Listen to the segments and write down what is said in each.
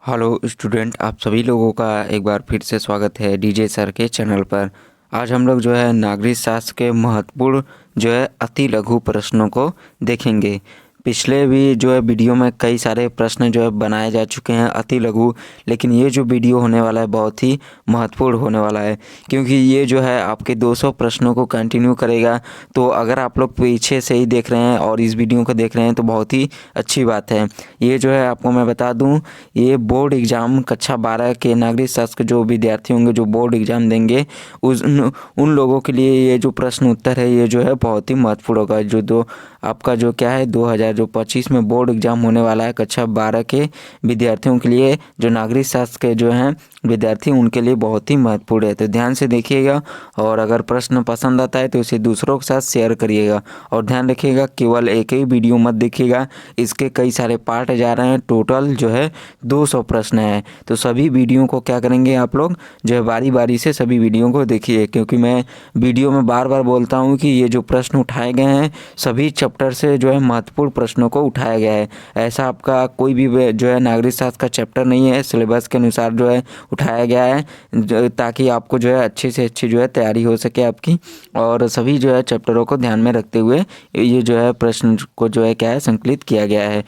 Hello student, आप सभी लोगों का एक बार फिर से स्वागत है डीजे सर के चैनल पर। आज हम लोग जो है नागरिक शास्त्र के महत्वपूर्ण जो है अति लघु प्रश्नों को देखेंगे। पिछले भी जो है वीडियो में कई सारे प्रश्न जो है बनाए जा चुके हैं अति लघु, लेकिन ये जो वीडियो होने वाला है बहुत ही महत्वपूर्ण होने वाला है, क्योंकि ये जो है आपके 200 प्रश्नों को कंटिन्यू करेगा। तो अगर आप लोग पीछे से ही देख रहे हैं और इस वीडियो को देख रहे हैं तो बहुत ही अच्छी बात है। ये जो है आपको मैं बता दूं, ये बोर्ड एग्ज़ाम कक्षा 12 के नागरिक शास्त्र के जो विद्यार्थी होंगे जो बोर्ड एग्ज़ाम देंगे उन लोगों के लिए ये जो प्रश्न उत्तर है ये जो है बहुत ही महत्वपूर्ण होगा। जो आपका जो क्या है 2025 में बोर्ड एग्ज़ाम होने वाला है कक्षा 12 के विद्यार्थियों के लिए, जो नागरिक शास्त्र के जो हैं विद्यार्थी उनके लिए बहुत ही महत्वपूर्ण है। तो ध्यान से देखिएगा और अगर प्रश्न पसंद आता है तो इसे दूसरों के साथ शेयर करिएगा। और ध्यान रखिएगा केवल एक ही वीडियो मत देखिएगा, इसके कई सारे पार्ट जा रहे हैं। टोटल जो है 200 प्रश्न है, तो सभी वीडियो को क्या करेंगे आप लोग जो है बारी बारी से सभी वीडियो को देखिए, क्योंकि मैं वीडियो में बार बार बोलता हूँ कि ये जो प्रश्न उठाए गए हैं सभी चैप्टर से जो है महत्वपूर्ण प्रश्नों को उठाया गया है। ऐसा आपका कोई भी जो है नागरिक शास्त्र का चैप्टर नहीं है, सिलेबस के अनुसार जो है उठाया गया है ताकि आपको जो है अच्छी से अच्छी जो है तैयारी हो सके आपकी। और सभी जो है चैप्टरों को ध्यान में रखते हुए ये जो है प्रश्न को जो है क्या है संकलित किया गया है।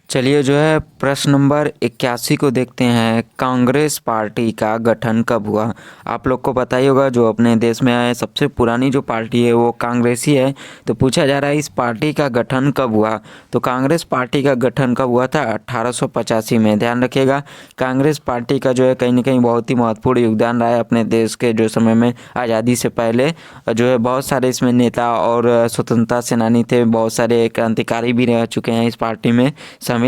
चलिए जो है प्रश्न नंबर 81 को देखते हैं। कांग्रेस पार्टी का गठन कब हुआ? आप लोग को पता ही होगा जो अपने देश में सबसे पुरानी जो पार्टी है वो कांग्रेस ही है। तो पूछा जा रहा है इस पार्टी का गठन कब हुआ? तो कांग्रेस पार्टी का गठन कब हुआ था? 1885 में। ध्यान रखिएगा कांग्रेस पार्टी का जो है कहीं ना कहीं बहुत ही महत्वपूर्ण योगदान रहा है अपने देश के जो समय में आज़ादी से पहले। जो है बहुत सारे इसमें नेता और स्वतंत्रता सेनानी थे, बहुत सारे क्रांतिकारी भी रह चुके हैं इस पार्टी में शामिल।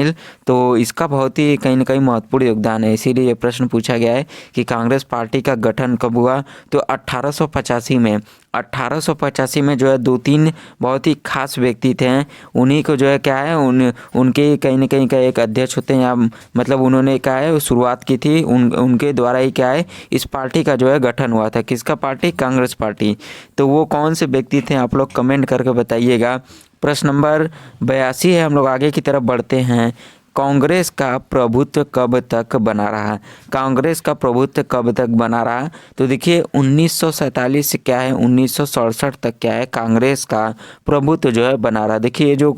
तो इसका बहुत ही कहीं ना कहीं महत्वपूर्ण योगदान है, इसीलिए ये प्रश्न पूछा गया है कि कांग्रेस पार्टी का गठन कब हुआ? तो 1885 में। 1885 में जो है दो तीन बहुत ही खास व्यक्ति थे, उन्हीं को जो है क्या है उनके कहीं ना कहीं का एक अध्यक्ष होते हैं या मतलब उन्होंने क्या है शुरुआत की थी, उनके द्वारा ही क्या है इस पार्टी का जो है गठन हुआ था। किसका पार्टी? कांग्रेस पार्टी। तो वो कौन से व्यक्ति थे आप लोग कमेंट करके बताइएगा। प्रश्न नंबर 82 है, हम लोग आगे की तरफ बढ़ते हैं। कांग्रेस का प्रभुत्व कब तक बना रहा? कांग्रेस का प्रभुत्व कब तक बना रहा? तो देखिए 1947 से क्या है 1967 तक क्या है कांग्रेस का प्रभुत्व जो है बना रहा। देखिए ये जो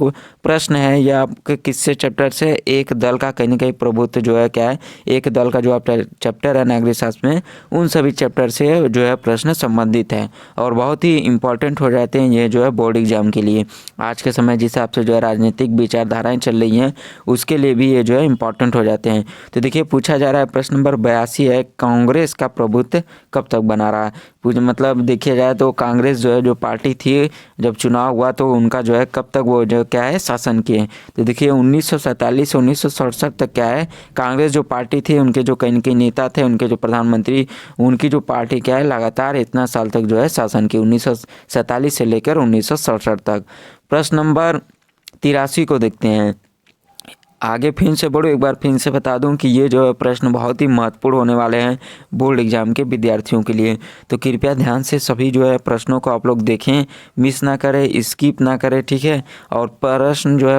प्रश्न है यह आपके किससे चैप्टर से? एक दल का कहीं ना कहीं प्रभुत्व जो है क्या है, एक दल का जो आप चैप्टर है नागरिक शास्त्र में उन सभी चैप्टर से जो है प्रश्न संबंधित है और बहुत ही इंपॉर्टेंट हो जाते हैं ये जो है बोर्ड एग्जाम के लिए। आज के समय जिस हिसाब से जो है राजनीतिक विचारधाराएँ चल रही हैं उसके लिए भी ये जो है इंपॉर्टेंट हो जाते हैं। तो देखिए पूछा जा रहा है प्रश्न नंबर 82 है, कांग्रेस का प्रभुत्व कब तक बना रहा? मतलब देखिए जाए तो कांग्रेस जो है जो पार्टी थी जब चुनाव हुआ तो उनका जो है कब तक वो जो क्या है शासन किए? तो देखिए 1947 से 1967 तक क्या है कांग्रेस जो पार्टी थी उनके जो कहीं न कहीं नेता थे, उनके जो प्रधानमंत्री, उनकी जो पार्टी क्या है लगातार इतना साल तक जो है शासन की 1947 से लेकर 1967 तक। प्रश्न नंबर 83 को देखते हैं। आगे फिर से बढ़ो, एक बार फिर से बता दूं कि ये जो है प्रश्न बहुत ही महत्वपूर्ण होने वाले हैं बोर्ड एग्जाम के विद्यार्थियों के लिए। तो कृपया ध्यान से सभी जो है प्रश्नों को आप लोग देखें, मिस ना करें, स्किप ना करें, ठीक है। और प्रश्न जो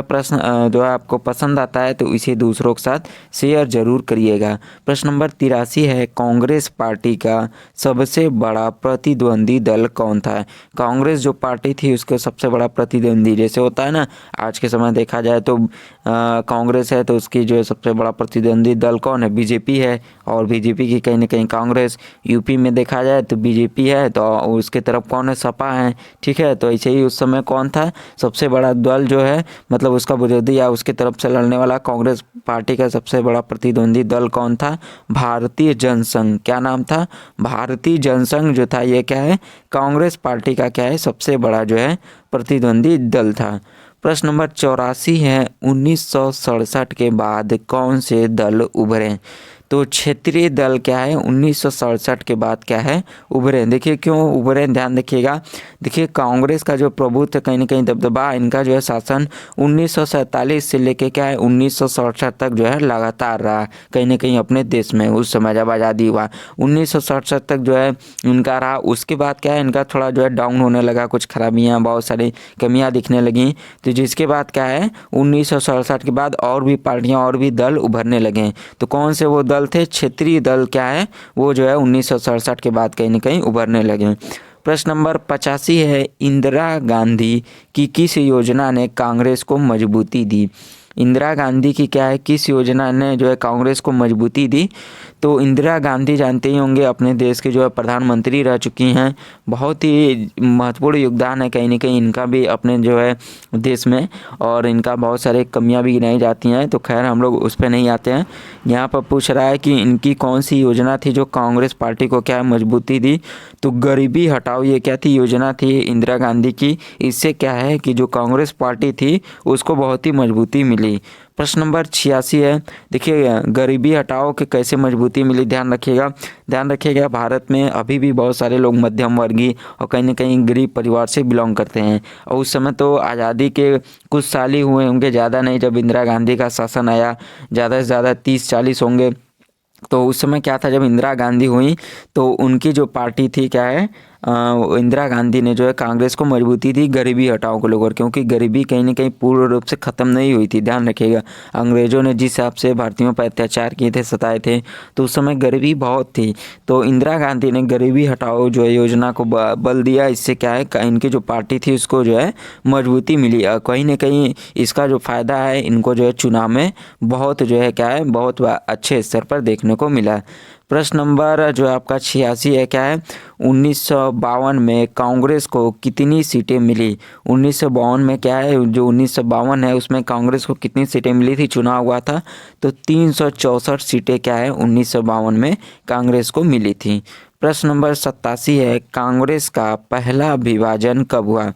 है आपको पसंद आता है तो इसे दूसरों के साथ शेयर जरूर करिएगा। प्रश्न नंबर 83 है, कांग्रेस पार्टी का सबसे बड़ा प्रतिद्वंदी दल कौन था? कांग्रेस जो पार्टी थी उसका सबसे बड़ा प्रतिद्वंदी, जैसे होता है ना आज के समय देखा जाए तो कांग्रेस है तो उसकी जो है सबसे बड़ा प्रतिद्वंदी दल कौन है? बीजेपी है। और बीजेपी की कहीं ना कहीं कांग्रेस, यूपी में देखा जाए तो बीजेपी है तो उसके तरफ कौन है? सपा है, ठीक है। तो ऐसे ही उस समय कौन था सबसे बड़ा दल जो है मतलब उसका विरोधी या उसकी तरफ से लड़ने वाला कांग्रेस पार्टी का सबसे बड़ा प्रतिद्वंदी दल कौन था? भारतीय जनसंघ। क्या नाम था? भारतीय जनसंघ जो था ये क्या है कांग्रेस पार्टी का क्या है सबसे बड़ा जो है प्रतिद्वंदी दल था। प्रश्न नंबर 84 है, 1967 के बाद कौन से दल उभरे? तो क्षेत्रीय दल क्या है 1967 के बाद क्या है उभरे। देखिए क्यों उभरे, ध्यान रखिएगा। देखिए कांग्रेस का जो प्रभुत्व कहीं ना कहीं दबदबा, इनका जो है शासन 1947 से लेके क्या है 1967 तक जो है लगातार रहा कहीं ना कहीं अपने देश में। उस समय जब आज़ादी हुआ 1967 तक जो है इनका रहा। उसके बाद क्या है इनका थोड़ा जो है डाउन होने लगा, कुछ खराबियाँ, बहुत सारी कमियाँ दिखने लगी। तो जिसके बाद क्या है 1967 के बाद और भी पार्टियाँ और भी दल उभरने लगे। तो कौन से वो दल थे? क्षेत्रीय दल क्या है वो जो है 1967 के बाद कहीं ना कहीं उभरने लगे। प्रश्न नंबर 85 है, इंदिरा गांधी की किस योजना ने कांग्रेस को मजबूती दी? इंदिरा गांधी की क्या है, किस योजना ने जो है कांग्रेस को मजबूती दी? तो इंदिरा गांधी जानते ही होंगे अपने देश के जो है प्रधानमंत्री रह चुकी हैं। बहुत ही महत्वपूर्ण योगदान है कहीं ना कहीं इनका भी अपने जो है देश में, और इनका बहुत सारे कमियां भी गिनाई जाती हैं। तो खैर हम लोग उस पर नहीं आते हैं। यहाँ पर पूछ रहा है कि इनकी कौन सी योजना थी जो कांग्रेस पार्टी को क्या मजबूती दी? तो गरीबी हटाओ ये क्या थी, योजना थी इंदिरा गांधी की। इससे क्या है कि जो कांग्रेस पार्टी थी उसको बहुत ही मजबूती मिली। प्रश्न नंबर 86 है, देखिए गरीबी हटाओ के कैसे मजबूती मिली, ध्यान रखिएगा। भारत में अभी भी बहुत सारे लोग मध्यम वर्गीय और कहीं ना कहीं गरीब परिवार से बिलोंग करते हैं। और उस समय तो आज़ादी के कुछ साल ही हुए होंगे, ज़्यादा नहीं, जब इंदिरा गांधी का शासन आया, ज़्यादा से ज़्यादा 30-40 होंगे। तो उस समय क्या था, जब इंदिरा गांधी हुई तो उनकी जो पार्टी थी क्या है इंदिरा गांधी ने जो है कांग्रेस को मजबूती दी गरीबी हटाओ को लेकर, क्योंकि गरीबी कहीं ना कहीं पूर्ण रूप से ख़त्म नहीं हुई थी। ध्यान रखिएगा, अंग्रेज़ों ने जिस हिसाब से भारतीयों पर अत्याचार किए थे, सताए थे, तो उस समय गरीबी बहुत थी। तो इंदिरा गांधी ने गरीबी हटाओ जो है योजना को बल दिया। इससे क्या है इनकी जो पार्टी थी उसको जो है मजबूती मिली। कहीं ना कहीं इसका जो फ़ायदा है इनको जो है चुनाव में बहुत जो है क्या है बहुत अच्छे स्तर पर देखने को मिला। प्रश्न नंबर जो है आपका 86 है, क्या है 1952 में कांग्रेस को कितनी सीटें मिली? 1952 में क्या है, जो 1952 है उसमें कांग्रेस को कितनी सीटें मिली थी, चुनाव हुआ था, तो 364 सीटें क्या है 1952 में कांग्रेस को मिली थी। प्रश्न नंबर 87 है, कांग्रेस का पहला विभाजन कब हुआ?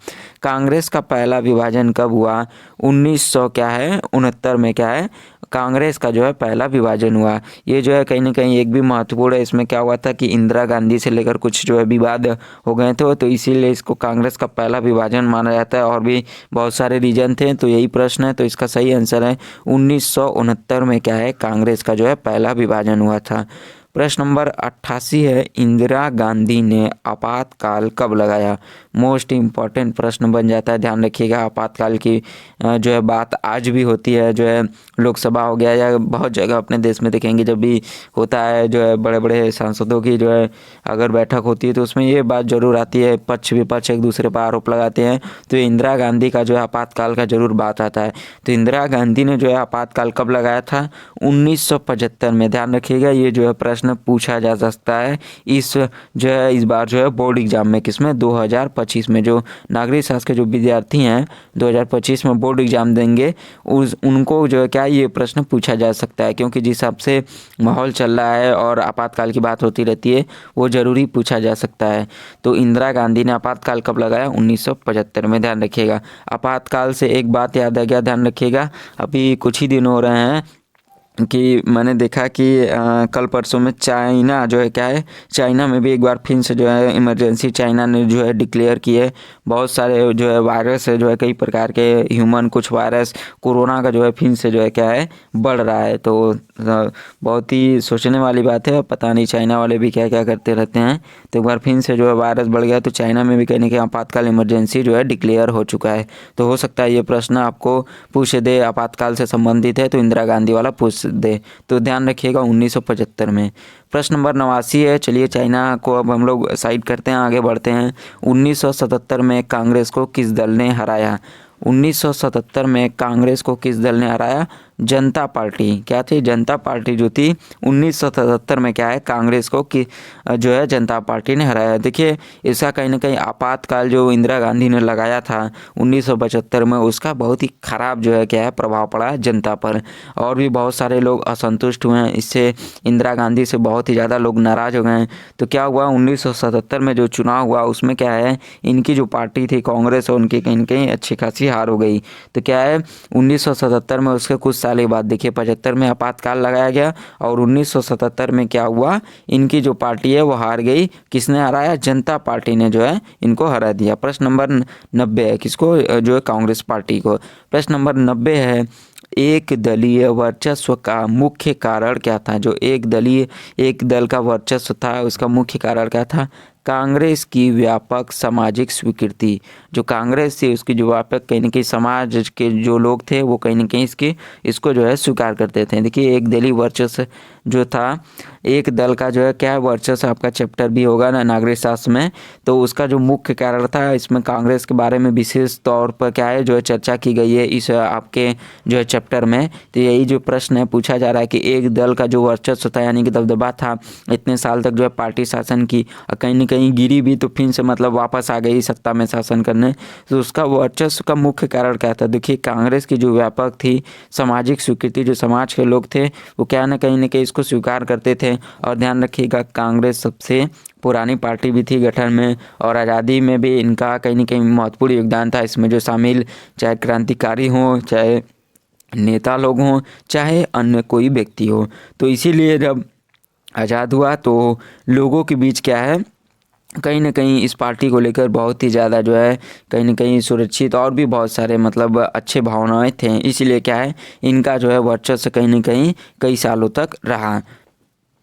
कांग्रेस का पहला विभाजन कब हुआ? 1900 क्या है 69 में क्या है कांग्रेस का जो है पहला विभाजन हुआ। ये जो है कहीं ना कहीं एक भी महत्वपूर्ण है। इसमें क्या हुआ था कि इंदिरा गांधी से लेकर कुछ जो है विवाद हो गए थे, तो इसीलिए इसको कांग्रेस का पहला विभाजन माना जाता है। और भी बहुत सारे रीजन थे, तो यही प्रश्न है। तो इसका सही आंसर है 1969 में क्या है कांग्रेस का जो है पहला विभाजन हुआ था। प्रश्न नंबर 88 है, इंदिरा गांधी ने आपातकाल कब लगाया? मोस्ट इम्पॉर्टेंट प्रश्न बन जाता है, ध्यान रखिएगा। आपातकाल की जो है बात आज भी होती है, जो है लोकसभा हो गया या बहुत जगह अपने देश में देखेंगे, जब भी होता है जो है बड़े बड़े सांसदों की जो है अगर बैठक होती है तो उसमें ये बात जरूर आती है, पक्ष विपक्ष एक दूसरे पर आरोप लगाते हैं, तो इंदिरा गांधी का जो है आपातकाल का जरूर बात आता है। तो इंदिरा गांधी ने जो है आपातकाल कब लगाया था? 1975 में। ध्यान रखिएगा, ये जो है प्रश्न पूछा जा सकता है इस बार जो है बोर्ड एग्जाम में, किसमें 2025 में। जो नागरिक शास्त्र के जो विद्यार्थी हैं 2025 में बोर्ड एग्जाम देंगे उनको जो है क्या ये प्रश्न पूछा जा सकता है, क्योंकि जिस हिसाब से माहौल चल रहा है और आपातकाल की बात होती रहती है वो जरूरी पूछा जा सकता है। तो इंदिरा गांधी ने आपातकाल कब लगाया? 1975 में। ध्यान रखिएगा। आपातकाल से एक बात याद आ गया, ध्यान रखिएगा, अभी कुछ ही दिन हो रहे हैं कि मैंने देखा कि कल परसों में चाइना जो है क्या है चाइना में भी एक बार फिर से जो है इमरजेंसी चाइना ने जो है डिक्लेयर की है। बहुत सारे जो है वायरस है, जो है कई प्रकार के ह्यूमन कुछ वायरस कोरोना का जो है फिर से जो है क्या है बढ़ रहा है। तो बहुत ही सोचने वाली बात है, पता नहीं चाइना वाले भी क्या क्या करते रहते हैं। तो एक बार फिर से जो है वायरस बढ़ गया, तो चाइना में भी कहीं ना कहीं आपातकाल इमरजेंसी जो है डिक्लेयर हो चुका है। तो हो सकता है ये प्रश्न आपको पूछ दे, आपातकाल से संबंधित है तो इंदिरा गांधी वाला पूछ दे। तो ध्यान रखिएगा 1975 में। प्रश्न नंबर 89 है, चलिए चाइना को अब हम लोग साइड करते हैं, आगे बढ़ते हैं। 1977 में कांग्रेस को किस दल ने हराया? 1977 में कांग्रेस को किस दल ने हराया? जनता पार्टी। क्या थी? जनता पार्टी जो थी 1977 में क्या है कांग्रेस को कि जो है जनता पार्टी ने हराया। देखिए इसका कहीं ना कहीं आपातकाल जो इंदिरा गांधी ने लगाया था 1975 में, उसका बहुत ही ख़राब जो है क्या है प्रभाव पड़ा जनता पर, और भी बहुत सारे लोग असंतुष्ट हुए हैं इससे। इंदिरा गांधी से बहुत ही ज़्यादा लोग नाराज़ हो गए हैं। तो क्या हुआ 1977 में जो चुनाव हुआ उसमें क्या है इनकी जो पार्टी थी कांग्रेस, और उनकी कहीं ना कहीं अच्छी खासी हार हो गई। तो क्या है 1977 में उसके कुछ साल साल के बाद देखिए 75 में आपातकाल लगाया गया और 1977 में क्या हुआ, इनकी जो पार्टी है वो हार गई। किसने हराया? जनता पार्टी ने जो है इनको हरा दिया। प्रश्न नंबर 90 है, किसको? जो है कांग्रेस पार्टी को। प्रश्न नंबर 90 है, एक दलीय वर्चस्व का मुख्य कारण क्या था? जो एक दल का वर्चस्व था उसका मुख्य कारण क्या था? कांग्रेस की व्यापक सामाजिक स्वीकृति। जो कांग्रेस थी उसकी जो व्यापक, कहीं ना कहीं समाज के जो लोग थे वो कहीं ना कहीं इसको जो है स्वीकार करते थे। देखिए एक दलीय वर्चस्व जो था, एक दल का जो है क्या वर्चस्व, आपका चैप्टर भी होगा ना नागरिक शास्त्र में, तो उसका जो मुख्य कारण था, इसमें कांग्रेस के बारे में विशेष तौर पर क्या है जो है चर्चा की गई है इस आपके जो है चैप्टर में। तो यही जो प्रश्न है पूछा जा रहा है कि एक दल का जो वर्चस्व था यानी कि दबदबा था, इतने साल तक जो है पार्टी शासन की, कहीं न कहीं गिरी भी तो फिर से मतलब वापस आ गई सत्ता में शासन करने, तो उसका वर्चस्व का मुख्य कारण क्या था? देखिए कांग्रेस की जो व्यापक थी सामाजिक स्वीकृति, जो समाज के लोग थे वो क्या न कहीं इसको स्वीकार करते थे। और ध्यान रखिएगा कांग्रेस सबसे पुरानी पार्टी भी थी गठन में, और आज़ादी में भी इनका कहीं न कहीं महत्वपूर्ण योगदान था। इसमें जो शामिल चाहे क्रांतिकारी हों, चाहे नेता लोग हों, चाहे अन्य कोई व्यक्ति हो, तो इसीलिए जब आज़ाद हुआ तो लोगों के बीच क्या है कहीं न कहीं इस पार्टी को लेकर बहुत ही ज़्यादा जो है कहीं न कहीं सुरक्षित और भी बहुत सारे मतलब अच्छे भावनाएं थे। इसीलिए क्या है इनका जो है वर्चस्व कहीं न कहीं कई सालों तक रहा।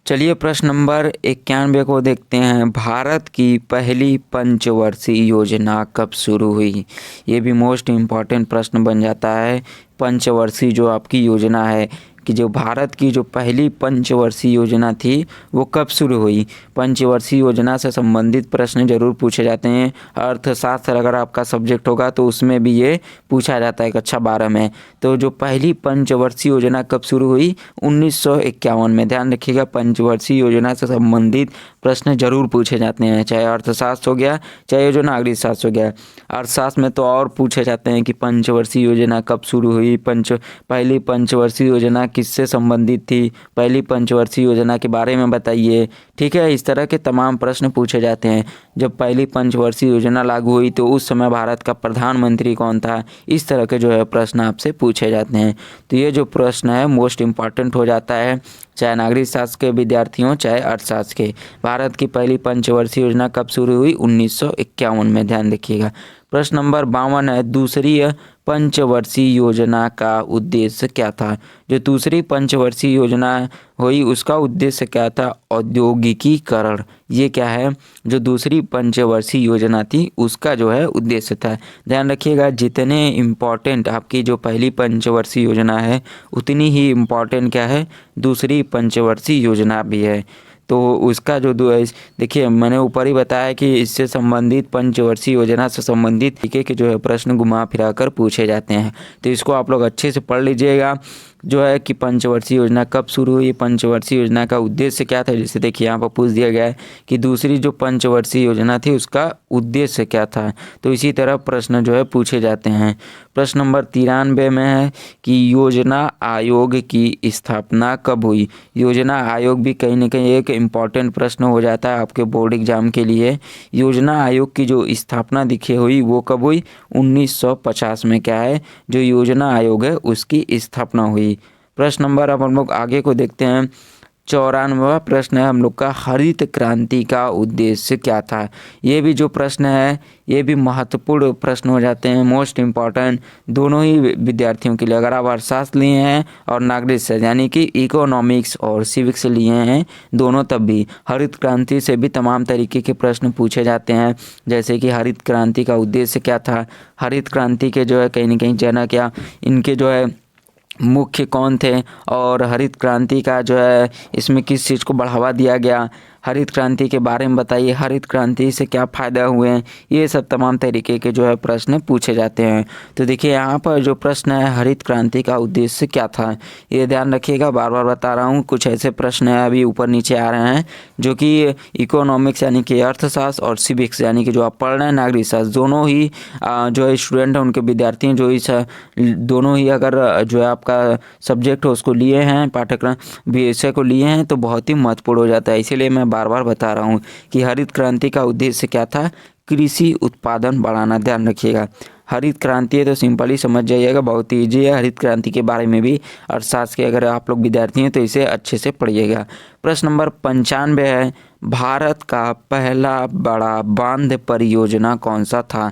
चलिए प्रश्न नंबर 91 को देखते हैं। भारत की पहली पंचवर्षीय योजना कब शुरू हुई? ये भी मोस्ट इम्पॉर्टेंट प्रश्न बन जाता है। पंचवर्षीय जो आपकी योजना है कि जो भारत की जो पहली पंचवर्षीय योजना थी वो कब शुरू हुई? पंचवर्षीय योजना से संबंधित प्रश्न जरूर पूछे जाते हैं। अर्थशास्त्र अगर आपका सब्जेक्ट होगा तो उसमें भी ये पूछा जाता है कक्षा 12 में। तो जो पहली पंचवर्षीय योजना कब शुरू हुई? 1951 में। ध्यान रखिएगा पंचवर्षीय योजना से संबंधित प्रश्न जरूर पूछे जाते हैं, चाहे अर्थशास्त्र हो गया चाहे जो नागरिक शास्त्र हो गया। अर्थशास्त्र में तो और पूछे जाते हैं कि पंचवर्षीय योजना कब शुरू हुई, पहली पंचवर्षीय योजना किससे संबंधित थी, पहली पंचवर्षीय योजना के बारे में बताइए। ठीक है, इस तरह के तमाम प्रश्न पूछे जाते हैं। जब पहली पंचवर्षीय योजना लागू हुई तो उस समय भारत का प्रधानमंत्री कौन था, इस तरह के जो है प्रश्न आपसे पूछे जाते हैं। तो ये जो प्रश्न है मोस्ट इम्पॉर्टेंट हो जाता है, चाहे नागरिक शास्त्र के विद्यार्थियों चाहे अर्थशास्त्र के। भारत की पहली पंचवर्षीय योजना कब शुरू हुई? 1951 में। ध्यान रखिएगा। प्रश्न नंबर 52 है, दूसरी पंचवर्षीय योजना का उद्देश्य क्या था? जो दूसरी पंचवर्षीय योजना हुई उसका उद्देश्य क्या था? औद्योगिकीकरण। ये क्या है? जो दूसरी पंचवर्षीय योजना थी उसका जो है उद्देश्य था। ध्यान रखिएगा जितने इम्पॉर्टेंट आपकी जो पहली पंचवर्षीय योजना है उतनी ही इम्पॉर्टेंट क्या है दूसरी पंचवर्षीय योजना भी है। तो उसका जो देखिए मैंने ऊपर ही बताया कि इससे संबंधित पंचवर्षीय योजना से संबंधित तरीके के जो है प्रश्न घुमा फिरा कर पूछे जाते हैं। तो इसको आप लोग अच्छे से पढ़ लीजिएगा जो है कि पंचवर्षीय योजना कब शुरू हुई, पंचवर्षीय योजना का उद्देश्य क्या था। जैसे देखिए यहाँ पर पूछ दिया गया है कि दूसरी जो पंचवर्षीय योजना थी उसका उद्देश्य क्या था। तो इसी तरह प्रश्न जो है पूछे जाते हैं। प्रश्न नंबर 93 में है कि योजना आयोग की स्थापना कब हुई? योजना आयोग भी कहीं ना कहीं एक इम्पॉर्टेंट प्रश्न हो जाता है आपके बोर्ड एग्जाम के लिए। योजना आयोग की जो स्थापना दिखे हुई वो कब हुई? 1950 में क्या है जो योजना आयोग है उसकी स्थापना हुई। प्रश्न नंबर अब हम लोग आगे को देखते हैं। 94वां प्रश्न है हम लोग का, हरित क्रांति का उद्देश्य क्या था? ये भी जो प्रश्न है ये भी महत्वपूर्ण प्रश्न हो जाते हैं, मोस्ट इम्पॉर्टेंट दोनों ही विद्यार्थियों के लिए। अगर आप अर्थशास्त्र लिए हैं और नागरिक शास्त्र यानी कि इकोनॉमिक्स और सिविक्स लिए हैं दोनों, तब भी हरित क्रांति से भी तमाम तरीके के प्रश्न पूछे जाते हैं। जैसे कि हरित क्रांति का उद्देश्य क्या था, हरित क्रांति के जो है कहीं ना कहीं जनक या इनके जो है मुख्य कौन थे, और हरित क्रांति का जो है इसमें किस चीज़ को बढ़ावा दिया गया, हरित क्रांति के बारे में बताइए, हरित क्रांति से क्या फ़ायदा हुए हैं। ये सब तमाम तरीके के जो है प्रश्न पूछे जाते हैं। तो देखिए यहाँ पर जो प्रश्न है हरित क्रांति का उद्देश्य क्या था, ये ध्यान रखिएगा, बार बार बता रहा हूँ। कुछ ऐसे प्रश्न है अभी ऊपर नीचे आ रहे हैं जो कि इकोनॉमिक्स यानी कि अर्थशास्त्र और सिविक्स यानी कि जो आप पढ़ रहे हैं नागरिक शास्त्र, दोनों ही जो है स्टूडेंट हैं उनके विद्यार्थी हैं जो इस दोनों ही अगर जो है आपका सब्जेक्ट हो उसको लिए हैं, पाठ्यक्रम विषय को लिए हैं, तो बहुत ही महत्वपूर्ण हो जाता है। इसीलिए मैं बार बार बता रहा हूँ कि हरित क्रांति का उद्देश्य क्या था, कृषि उत्पादन बढ़ाना। ध्यान रखिएगा हरित क्रांति है तो सिंपल ही समझ जाइएगा, बहुत ही ईजी है। हरित क्रांति के बारे में भी अर्थशास्त्र के अगर आप लोग विद्यार्थी हैं तो इसे अच्छे से पढ़िएगा। प्रश्न नंबर 95 है, भारत का पहला बड़ा बांध परियोजना कौन सा था?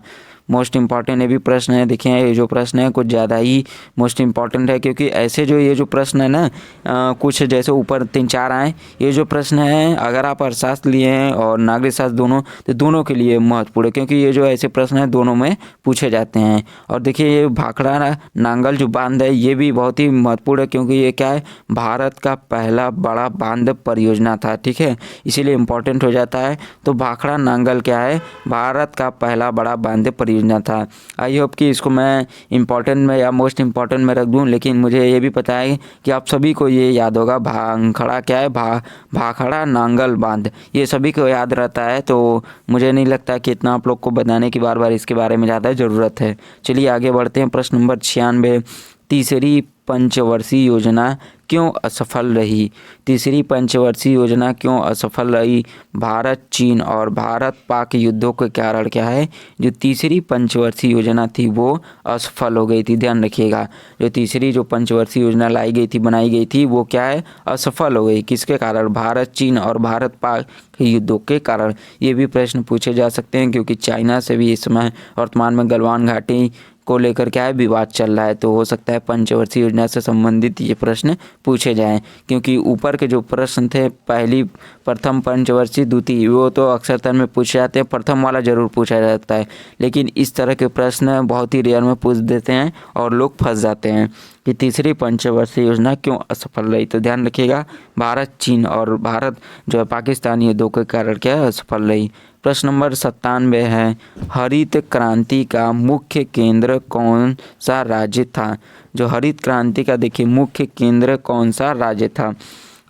मोस्ट इम्पॉर्टेंट ये भी प्रश्न है। देखिए ये जो प्रश्न है कुछ ज़्यादा ही मोस्ट इम्पॉर्टेंट है, क्योंकि ऐसे जो ये जो प्रश्न है ना कुछ जैसे ऊपर 3-4 आए, ये जो प्रश्न है अगर आप अर्थशास्त्र लिए हैं और नागरिक शास्त्र दोनों, तो दोनों के लिए महत्वपूर्ण है, क्योंकि ये जो ऐसे प्रश्न है दोनों में पूछे जाते हैं। और देखिए ये भाखड़ा नांगल जो बांध है ये भी बहुत ही महत्वपूर्ण है, क्योंकि ये क्या है, भारत का पहला बड़ा बांध परियोजना था, ठीक है, इसीलिए इम्पोर्टेंट हो जाता है। तो भाखड़ा नांगल क्या है, भारत का पहला बड़ा बांध परियोजना था। आई होप कि इसको मैं इम्पोर्टेंट में या मोस्ट इम्पॉर्टेंट में रख दूं, लेकिन मुझे ये भी पता है कि आप सभी को ये याद होगा, भाखड़ा क्या है, भाखड़ा नांगल बांध, ये सभी को याद रहता है। तो मुझे नहीं लगता कि इतना आप लोग को बताने की बार बार इसके बारे में ज़्यादा ज़रूरत है। चलिए आगे बढ़ते हैं। प्रश्न नंबर 96, तीसरी पंचवर्षीय योजना क्यों असफल रही? तीसरी पंचवर्षीय योजना क्यों असफल रही? भारत चीन और भारत पाक युद्धों के कारण क्या है, जो तीसरी पंचवर्षीय योजना थी वो असफल हो गई थी। ध्यान रखिएगा, जो तीसरी जो पंचवर्षीय योजना लाई गई थी, बनाई गई थी, वो क्या है, असफल हो गई। किसके कारण? भारत चीन और भारत पाक युद्धों के कारण। ये भी प्रश्न पूछे जा सकते हैं, क्योंकि चाइना से भी इस समय वर्तमान में गलवान घाटी को लेकर क्या है, विवाद चल रहा है। तो हो सकता है पंचवर्षीय योजना से संबंधित ये प्रश्न पूछे जाएं, क्योंकि ऊपर के जो प्रश्न थे प्रथम पंचवर्षीय द्वितीय, वो तो अक्सरतन में पूछे जाते हैं, प्रथम वाला जरूर पूछा जाता है, लेकिन इस तरह के प्रश्न बहुत ही रेयर में पूछ देते हैं और लोग फंस जाते हैं कि तीसरी पंचवर्षीय योजना क्यों असफल रही। तो ध्यान रखिएगा, भारत चीन और भारत जो है पाकिस्तान, ये दो के कारण क्या है, असफल रही। प्रश्न नंबर 97 है, हरित क्रांति का मुख्य केंद्र कौन सा राज्य था? जो हरित क्रांति का देखिए मुख्य केंद्र कौन सा राज्य था?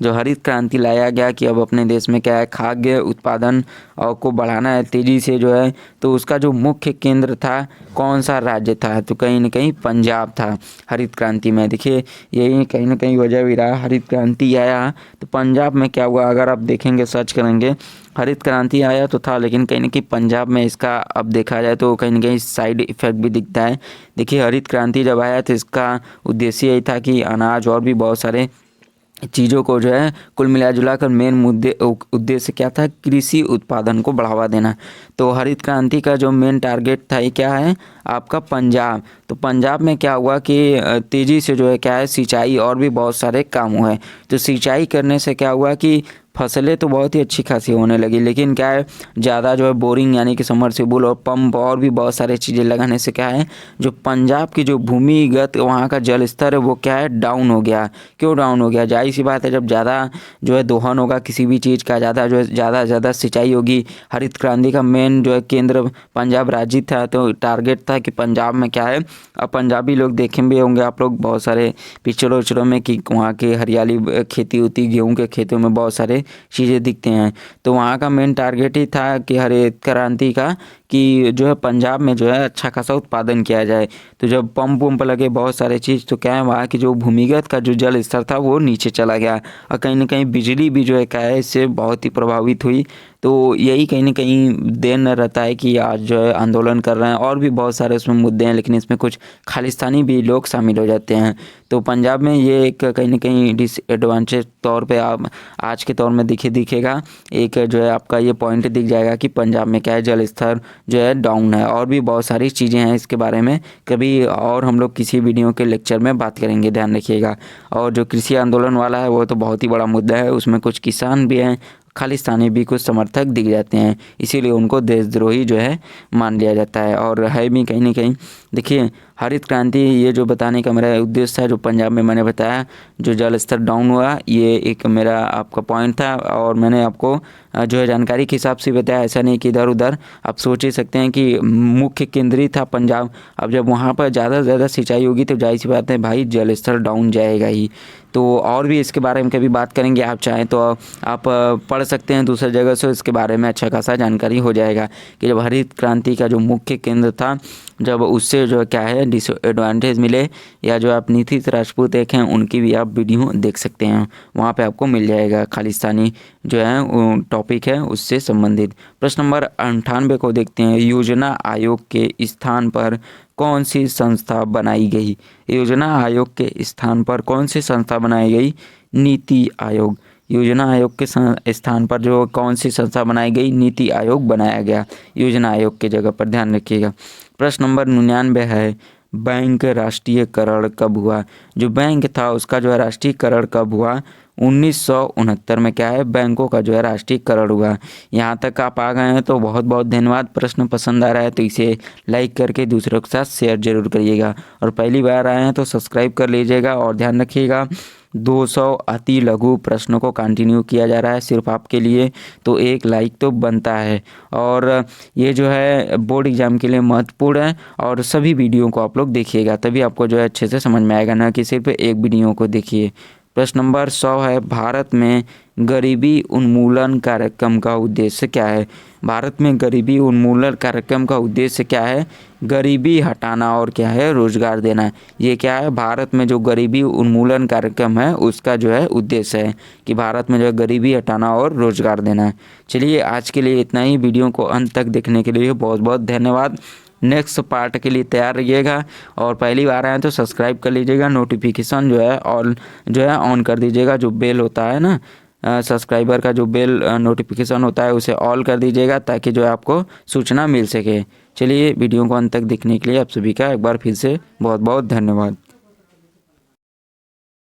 जो हरित क्रांति लाया गया कि अब अपने देश में क्या है, खाद्य उत्पादन को बढ़ाना है तेज़ी से जो है, तो उसका जो मुख्य केंद्र था कौन सा राज्य था? तो कहीं ना कहीं पंजाब था हरित क्रांति में। देखिए यही कहीं ना कहीं वजह भी रहा, हरित क्रांति आया तो पंजाब में क्या हुआ, अगर आप देखेंगे सर्च करेंगे, हरित क्रांति आया तो था, लेकिन कहीं ना कहीं पंजाब में इसका अब देखा जाए तो कहीं ना कहीं साइड इफ़ेक्ट भी दिखता है। देखिए हरित क्रांति जब आया तो इसका उद्देश्य यही था कि अनाज और भी बहुत सारे चीज़ों को जो है कुल मिला जुला कर मेन उद्देश्य क्या था, कृषि उत्पादन को बढ़ावा देना। तो हरित क्रांति का जो मेन टारगेट था ये क्या है, आपका पंजाब। तो पंजाब में क्या हुआ कि तेज़ी से जो है क्या है, सिंचाई और भी बहुत सारे काम हुए। तो सिंचाई करने से क्या हुआ कि फसलें तो बहुत ही अच्छी खासी होने लगी, लेकिन क्या है, ज़्यादा जो है बोरिंग यानी कि समरसेबुल और पंप और भी बहुत सारे चीज़ें लगाने से क्या है, जो पंजाब की जो भूमिगत वहाँ का जल स्तर है वो क्या है, डाउन हो गया। क्यों डाउन हो गया? जाहिर सी बात है, जब ज़्यादा जो है दोहन होगा किसी भी चीज़ का, ज़्यादा जो है ज़्यादा सिंचाई होगी। हरित क्रांति का मेन जो है केंद्र पंजाब राज्य था, तो टारगेट था कि पंजाब में क्या है, अब पंजाबी लोग देखें भी होंगे आप लोग बहुत सारे पिक्चरों उचरों में कि वहाँ के हरियाली खेती होती, गेहूँ के खेतों में बहुत सारे चीज़ें दिखते हैं। तो वहाँ का मेन टारगेट ही था कि हरित क्रांति का कि जो है पंजाब में जो है अच्छा खासा उत्पादन किया जाए। तो जब पंप वम्प लगे बहुत सारे चीज़, तो क्या है, वहाँ की जो भूमिगत का जो जल स्तर था वो नीचे चला गया, और कहीं ना कहीं बिजली भी जो है क्या है, इससे बहुत ही प्रभावित हुई। तो यही कहीं ना कहीं देन रहता है कि आज जो है आंदोलन कर रहे हैं, और भी बहुत सारे उसमें मुद्दे हैं, लेकिन इसमें कुछ खालिस्तानी भी लोग शामिल हो जाते हैं। तो पंजाब में ये एक कहीं ना कहीं डिसएडवांटेज तौर पे आप आज के तौर में दिखेगा, एक जो है आपका ये पॉइंट दिख जाएगा कि पंजाब में क्या है, जल स्तर जो है डाउन है। और भी बहुत सारी चीज़ें हैं इसके बारे में, कभी और हम लोग किसी वीडियो के लेक्चर में बात करेंगे, ध्यान रखिएगा। और जो कृषि आंदोलन वाला है वो तो बहुत ही बड़ा मुद्दा है, उसमें कुछ किसान भी हैं, खालिस्तानी भी कुछ समर्थक दिख जाते हैं, इसीलिए उनको देशद्रोही जो है मान लिया जाता है, और है भी कहीं ना कहीं। देखिए हरित क्रांति ये जो बताने का मेरा उद्देश्य है, जो पंजाब में मैंने बताया जो जल स्तर डाउन हुआ, ये एक मेरा आपका पॉइंट था, और मैंने आपको जो है जानकारी के हिसाब से बताया, ऐसा नहीं कि इधर उधर। आप सोच ही सकते हैं कि मुख्य केंद्रीय था पंजाब, अब जब वहाँ पर ज़्यादा से ज़्यादा सिंचाई होगी तो जाहिर सी बात है भाई, जल स्तर डाउन जाएगा ही। तो और भी इसके बारे में कभी बात करेंगे, आप चाहें तो आप पढ़ सकते हैं दूसरी जगह से, इसके बारे में अच्छा खासा जानकारी हो जाएगा कि जब हरित क्रांति का जो मुख्य केंद्र था, जब उससे जो क्या है डिसएडवांटेज मिले, या जो आप नीतीश राजपूत देखें उनकी भी आप वीडियो देख सकते हैं, वहाँ पे आपको मिल जाएगा, खालिस्तानी जो है टॉपिक है उससे संबंधित। प्रश्न नंबर 98 को देखते हैं, योजना आयोग के स्थान पर कौन सी संस्था बनाई गई? योजना आयोग के स्थान पर कौन सी संस्था बनाई गई? नीति आयोग। योजना आयोग के स्थान पर जो कौन सी संस्था बनाई गई? नीति आयोग बनाया गया योजना आयोग की जगह पर, ध्यान रखिएगा। प्रश्न नंबर 99 है, बैंक राष्ट्रीयकरण कब हुआ? जो बैंक था उसका जो है राष्ट्रीयकरण कब हुआ? 1969 में क्या है, बैंकों का जो है राष्ट्रीयकरण हुआ। यहाँ तक आप आ गए हैं तो बहुत बहुत धन्यवाद। प्रश्न पसंद आ रहा है तो इसे लाइक करके दूसरों के साथ शेयर जरूर करिएगा, और पहली बार आए हैं तो सब्सक्राइब कर लीजिएगा। और ध्यान रखिएगा 200 अति लघु प्रश्नों को कंटिन्यू किया जा रहा है सिर्फ आपके लिए, तो एक लाइक तो बनता है। और ये जो है बोर्ड एग्जाम के लिए महत्वपूर्ण है, और सभी वीडियो को आप लोग देखिएगा, तभी आपको जो है अच्छे से समझ में आएगा, ना कि सिर्फ एक वीडियो को देखिए। प्रश्न नंबर 100 है, भारत में गरीबी उन्मूलन कार्यक्रम का उद्देश्य क्या है? भारत में गरीबी उन्मूलन कार्यक्रम का उद्देश्य क्या है? गरीबी हटाना और क्या है? रोजगार देना। ये क्या है? भारत में जो गरीबी उन्मूलन कार्यक्रम है उसका जो है उद्देश्य है कि भारत में जो है गरीबी हटाना और रोजगार देना है। चलिए आज के लिए इतना ही। वीडियो को अंत तक देखने के लिए बहुत बहुत धन्यवाद। नेक्स्ट पार्ट के लिए तैयार रहिएगा, और पहली बार आए तो सब्सक्राइब कर लीजिएगा, नोटिफिकेशन जो है ऑल जो है ऑन कर दीजिएगा। जो बेल होता है ना, सब्सक्राइबर का जो बेल नोटिफिकेशन होता है उसे ऑल कर दीजिएगा, ताकि जो है आपको सूचना मिल सके। चलिए वीडियो को अंत तक देखने के लिए आप सभी का एक बार फिर से बहुत बहुत धन्यवाद।